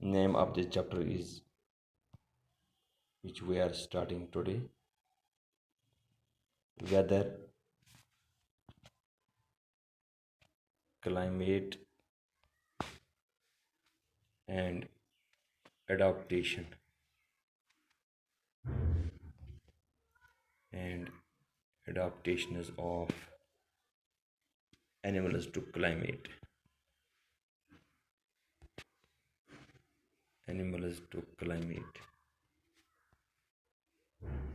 Name of this chapter is, which we are starting today, weather, climate and adaptation and adaptations of animals to climate.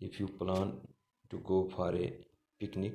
if you plan to go for a picnic،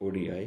ODI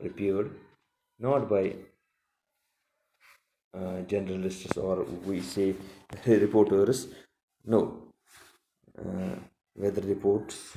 prepared not by journalists or we say reporters no weather reports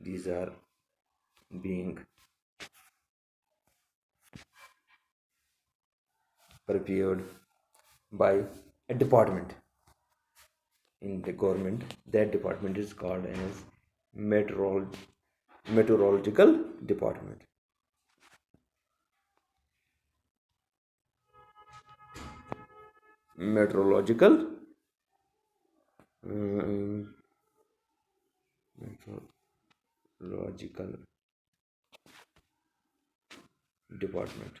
these are being prepared by a department in the government. That department is called as meteorological department. Meteorological department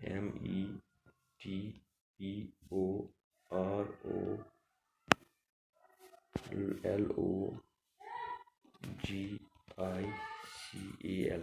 METEOROLOGICAL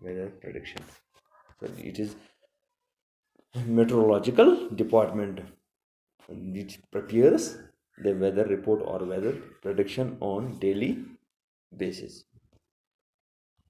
weather prediction. So it is meteorological department which prepares the weather report or weather prediction on daily basis.